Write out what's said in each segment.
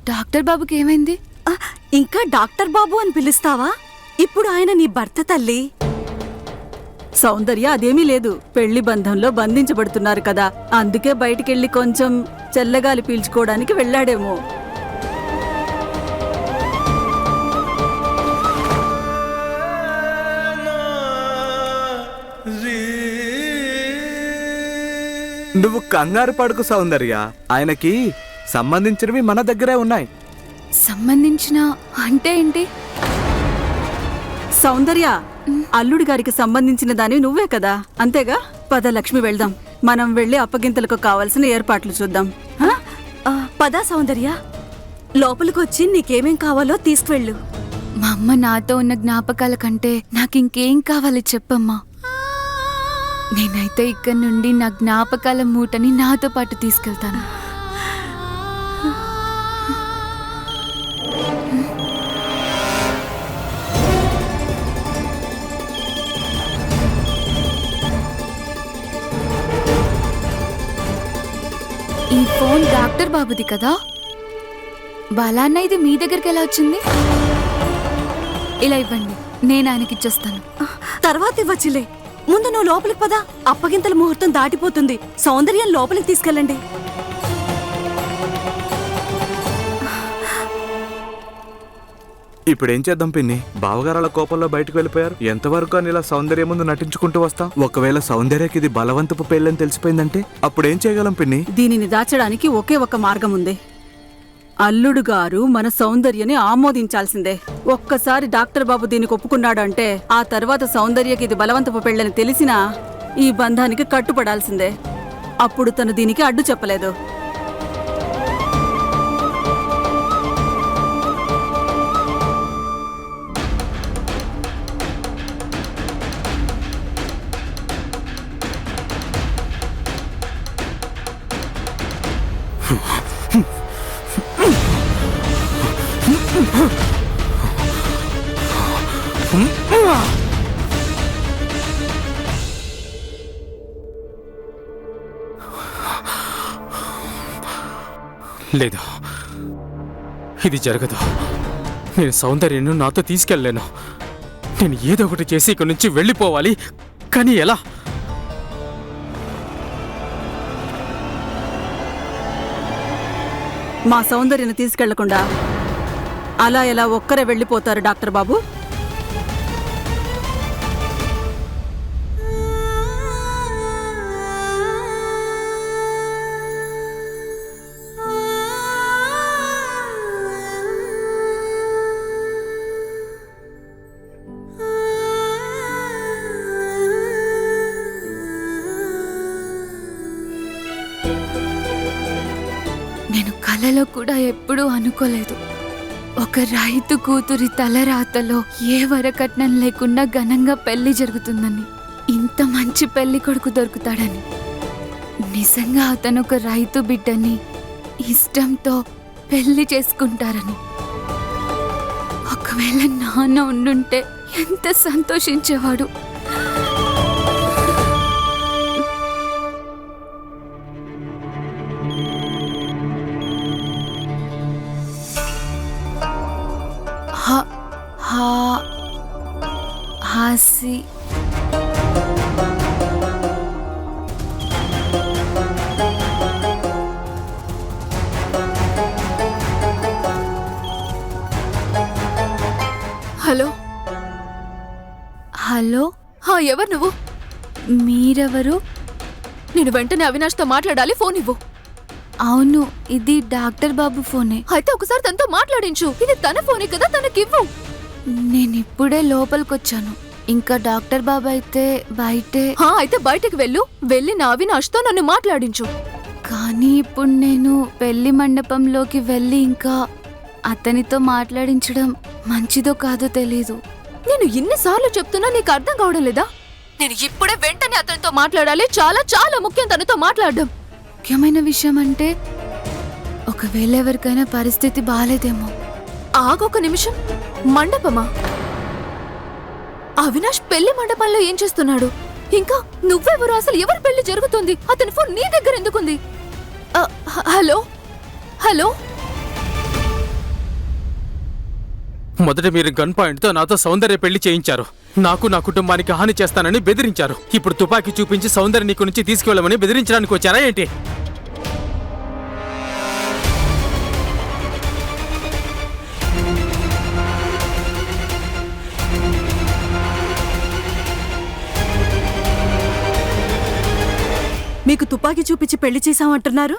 Doctor బాబుకి ఏమైంది? ఇంకా డాక్టర్ బాబు అని పిలుస్తావా? ఇప్పుడు ఆయన నీ భర్త తల్లి. సౌందర్య అదేమీ లేదు, పెళ్లి బంధంలో బంధించబడుతున్నారు కదా, అందుకే బయటికెళ్ళి కొంచెం చల్లగాలి పీల్చుకోవడానికి వెళ్ళాడేమో. నువ్వు కంగారు పడుకు సౌందర్య, ఆయనకి సంబంధించినవి మన దగ్గరే ఉన్నాయి. సంబంధించిన అంటే ఏంటి? సౌందర్య, అల్లుడి గారికి సంబంధించిన దాని నువ్వే కదా, అంతేగా? పద లక్ష్మి, వెళ్దాం. మనం వెళ్ళి అప్పగింతలకు కావాల్సిన ఏర్పాట్లు చూద్దాం. పదా సౌందర్య, లోపలికొచ్చి నీకేమేం కావాలో తీసుకువెళ్ళు. మా అమ్మ నాతో ఉన్న జ్ఞాపకాల కంటే నాకింకేం కావాలి చెప్పమ్మా. నేనైతే ఇక్కడి నుండి నా జ్ఞాపకాల మూటని నాతో పాటు తీసుకెళ్తాను. ఈ ఫోన్ డాక్టర్ బాబుది కదా? బాలన్న, ఇది మీ దగ్గరికి ఎలా వచ్చింది? ఇలా ఇవ్వండి, నేను ఆయనకిచ్చేస్తాను. తర్వాత ఇవ్వచ్చులే, ముందు నువ్వు లోపలికి పదా. అప్పగింతల ముహూర్తం దాటిపోతుంది. సౌందర్యం లోపలికి తీసుకెళ్ళండి. ఇప్పుడేం చేద్దాం పిన్ని? బావగారాల కోపంలో బయటకు వెళ్ళిపోయారు. ఎంతవరకు అని ఇలా సౌందర్య ముందు నటించుకుంటూ వస్తాం? ఒకవేళ సౌందర్యకి ఇది బలవంతపు పెళ్ళని తెలిసిపోయిందంటే అప్పుడేం చేయగలం పిన్ని? దీనిని దాచడానికి ఒకే ఒక మార్గం ఉంది. అల్లుడు గారు మన సౌందర్యని ఆమోదించాల్సిందే. ఒక్కసారి డాక్టర్ బాబు దీనికి ఒప్పుకున్నాడు అంటే ఆ తర్వాత సౌందర్యకి ఇది బలవంతపు పెళ్ళని తెలిసినా ఈ బంధానికి కట్టుపడాల్సిందే. అప్పుడు తను దీనికి అడ్డు చెప్పలేదు. లేదు, ఇది జరగదు. నేను సౌందర్యను నాతో తీసుకెళ్ళలేను. నేను ఏదో ఒకటి చేసి ఇక్కడి నుంచి వెళ్ళిపోవాలి. కానీ ఎలా? మా సౌందర్యను తీసుకెళ్లకుండా అలా ఎలా ఒక్కరే వెళ్ళిపోతారు డాక్టర్ బాబు? నేను కలలో కూడా ఎప్పుడూ అనుకోలేదు ఒక రైతు కూతురి తలరాతలో ఏ వరకట్నం లేకుండా ఘనంగా పెళ్లి జరుగుతుందని, ఇంత మంచి పెళ్లి కొడుకు దొరుకుతాడని. నిజంగా అతను ఒక రైతు బిడ్డని ఇష్టంతో పెళ్లి చేసుకుంటారని. ఒకవేళ నాన్న ఉండుంటే ఎంత సంతోషించేవాడు. హాసి హలో హలో, ఎవరు నువ్వు? మీరెవరు? నేను వెంటనే అవినాష్తో మాట్లాడాలి, ఫోన్ ఇవ్వు. అవును, ఇది డాక్టర్ బాబు ఫోనే. అయితే ఒకసారి తనతో మాట్లాడించు. ఇది తన ఫోనే కదా, తనకివ్వు. నేనిప్పుడే లోపలికొచ్చాను. ఇంకా డాక్టర్ బాబు అయితే బయటే. అయితే బయటకు వెళ్ళి నా అవినాష్తో నన్ను మాట్లాడించు. కానీ ఇప్పుడు నేను పెళ్లి మండపంలోకి వెళ్ళి ఇంకా అతనితో మాట్లాడించడం మంచిదో కాదో తెలీదు. నేను ఇన్నిసార్లు చెప్తున్నా నీకు అర్థం కావడం లేదా? నేను ఇప్పుడే వెంటనే అతనితో మాట్లాడాలి. చాలా చాలా ముఖ్యం తనతో మాట్లాడడం. ముఖ్యమైన విషయం అంటే ఒకవేళ ఎవరికైనా పరిస్థితి బాలేదేమో. ఆగొక నిమిషం. మండపమా? అవినాష్ పెళ్లి మండపంలో ఏం చేస్తున్నాడు? ఇంకా నువ్వెవరు? అసలు ఎవరి పెళ్లి జరుగుతుంది? అతని ఫోన్ నీ దగ్గర ఎందుకుంది? హలో హలో మొదట మీరు గన్ పాయింట్తో నాతో సౌందర్య పెళ్లి చేయించారు. నాకు నా కుటుంబానికి హాని చేస్తానని బెదిరించారు. ఇప్పుడు తుపాకీ చూపించి సౌందర్య నీకు నుంచి తీసుకువెళ్ళమని బెదిరించడానికి వచ్చారా ఏంటి? మీకు తుపాకీ చూపించి పెళ్లి చేశామంటున్నారు.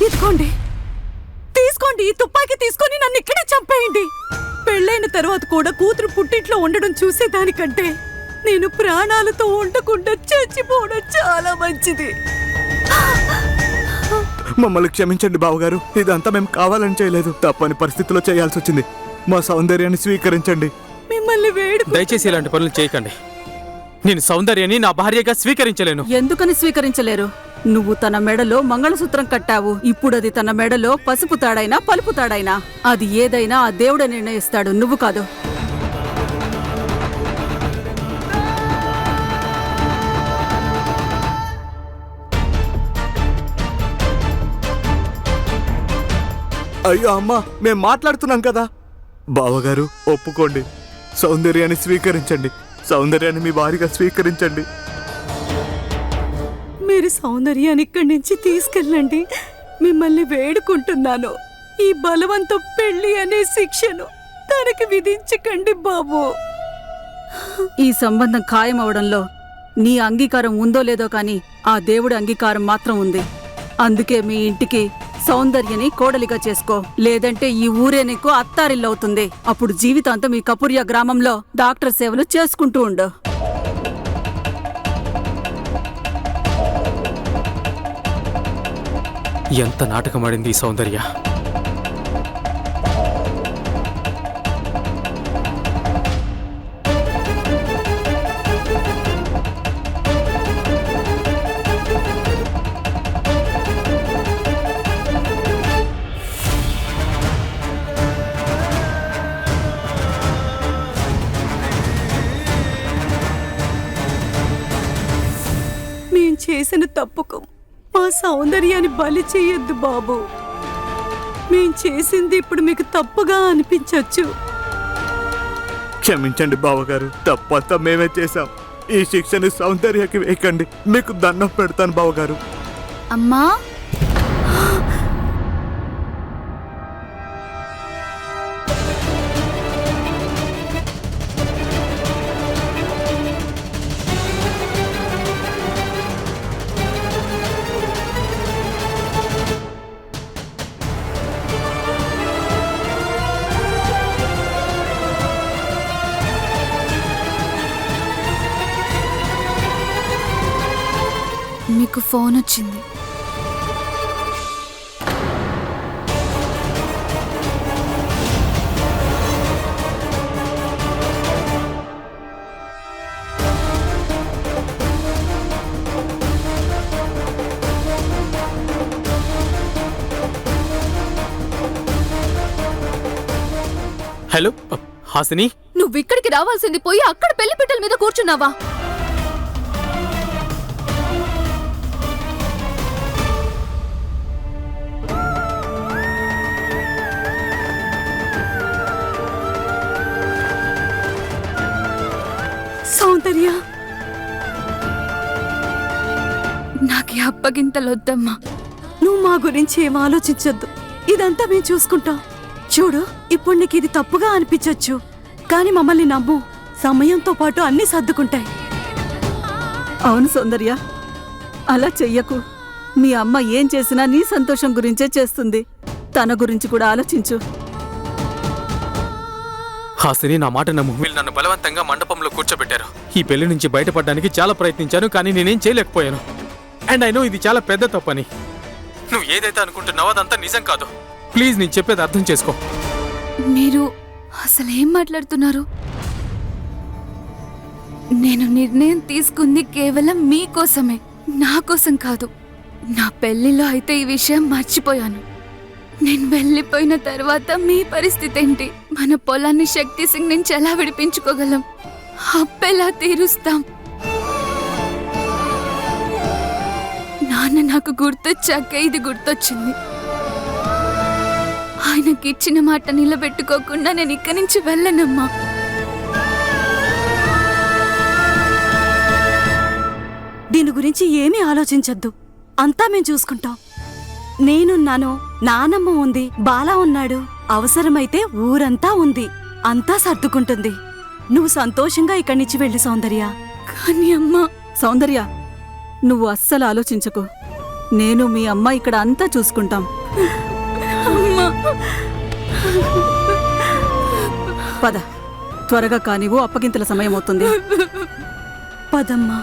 ఇదిగోండి, తీసుకోండి. ఈ తుపాకీ తీసుకొని నన్ను ఇక్కడే చంపేయండి. పెళ్ళైన తర్వాత కూడా కూతురు పుట్టింట్లో ఉండడం చూసేదానికంటే నేను ప్రాణాలతో ఉండకుండా చచ్చిపోవడం చాలా మంచిది. మమ్మల్ని క్షమించండి బావగారు, ఇదంతా మేము కావాలని చేయలేదు. తప్పని పరిస్థితిలో చేయాల్సి వచ్చింది. మా సౌందర్యాన్ని స్వీకరించండి. మిమ్మల్ని వేడుకు దయచేసి ఇలాంటి పనులు చేయకండి. నేను సౌందర్యని నా భార్యగా స్వీకరించలేను. ఎందుకని స్వీకరించలేరు? నువ్వు తన మెడలో మంగళసూత్రం కట్టావు. ఇప్పుడది తన మెడలో పసుపు తాడైనా పలుపు తాడైనా అది ఏదైనా ఆ దేవుడే నిర్ణయిస్తాడు, నువ్వు కాదు. అయ్యో అమ్మా, మేం మాట్లాడుతున్నాం కదా. బావగారు ఒప్పుకోండి, సౌందర్యాన్ని స్వీకరించండి. సౌందర్యాన్ని మీ భార్యగా స్వీకరించండి. మీరు సౌందర్యాన్ని ఇక్కడి నుంచి తీసుకెళ్ళండి. మిమ్మల్ని వేడుకుంటున్నాను. ఈ బలవంతం పెళ్లి అనే శిక్షను తనకి విధించకండి బాబు. ఈ సంబంధం ఖాయం అవడంలో నీ అంగీకారం ఉందో లేదో కానీ ఆ దేవుడి అంగీకారం మాత్రం ఉంది. అందుకే మీ ఇంటికి సౌందర్యని కోడలిగా చేసుకో. లేదంటే ఈ ఊరే నీకు అత్తారిల్లవుతుంది. అప్పుడు జీవితాంతం ఈ కపుర్య గ్రామంలో డాక్టర్ సేవలు చేసుకుంటూ ఉండు. ఎంత నాటకమాడింది ఈ సౌందర్య. మేం చేసిన తప్పుకు మా సౌందర్యాన్ని బలి చేయొద్దు బాబు. మేం చేసింది ఇప్పుడు మీకు తప్పుగా అనిపించొచ్చు. క్షమించండి బావగారు, తప్పంతా మేమే చేశాం. ఈ శిక్షని సౌందర్యకి వేయకండి. మీకు దండం పెడతాను బావగారు. అమ్మా, మీకు ఫోన్ వచ్చింది. హలో హాసిని, నువ్వు ఇక్కడికి రావాల్సింది పోయి అక్కడ పెళ్లి పిట్టల మీద కూర్చున్నావా? సౌందర్య, నాకు ఈ అప్పగింతలొద్దమ్మా. నువ్వు మా గురించి ఏం ఆలోచించొద్దు. ఇదంతా మేము చూసుకుంటాం. చూడు, ఇప్పుడు నీకు ఇది తప్పుగా అనిపించొచ్చు, కానీ మమ్మల్ని నమ్ము. సమయంతో పాటు అన్నీ సర్దుకుంటాయి. అవును సౌందర్య, అలా చెయ్యకు. మీ అమ్మ ఏం చేసినా నీ సంతోషం గురించే చేస్తుంది. తన గురించి కూడా ఆలోచించు. హాసిని, నా మాట నమ్ము. వీళ్ళు నన్ను బలవంతంగా మండపంలో కూర్చోబెట్టారు. ఈ పెళ్లి నుంచి బయటపడడానికి చాలా ప్రయత్నించాను, కానీ నేనేం చేయలేకపోయాను. అండ్ ఐ నో ఇది చాలా పెద్ద తప్పని. నువ్వు ఏదైతే అనుకుంటున్నావో అదంతా నిజం కాదు. ప్లీజ్, నేను చెప్పేది అర్థం చేసుకో. మీరు అసలేం మాట్లాడుతున్నారు? నేను నిర్ణయం తీసుకుంది కేవలం మీకోసమే, నా కోసం కాదు. నా పెళ్లిలో అయితే ఈ విషయం మర్చిపోయాను. నేను వెళ్ళిపోయిన తర్వాత మీ పరిస్థితి ఏంటి? మన పొలాన్ని శక్తి సింగ్ నుంచి ఎలా విడిపించుకోగలం? అప్పెలా తీరుస్తాం? నాన్న నాకు గుర్తొచ్చాకే ఇది గుర్తొచ్చింది. ఆయనకి ఇచ్చిన మాట నిలబెట్టుకోకుండా నేను ఇక్కడి నుంచి వెళ్ళనమ్మా. దీని గురించి ఏమీ ఆలోచించద్దు. అంతా మేం చూసుకుంటాం. నేనున్నాను, నానమ్మ ఉంది, బాలా ఉన్నాడు. అవసరమైతే ఊరంతా ఉంది. అంతా సర్దుకుంటుంది. నువ్వు సంతోషంగా ఇక్కడి నుంచి వెళ్ళి సౌందర్య. కానీ అమ్మా, సౌందర్య, నువ్వు అస్సలు ఆలోచించకు. నేను మీ అమ్మ ఇక్కడ అంతా చూసుకుంటాం. అమ్మా, పద, త్వరగా కానివ్వు, అప్పగింతల సమయం అవుతుంది. పదమ్మా.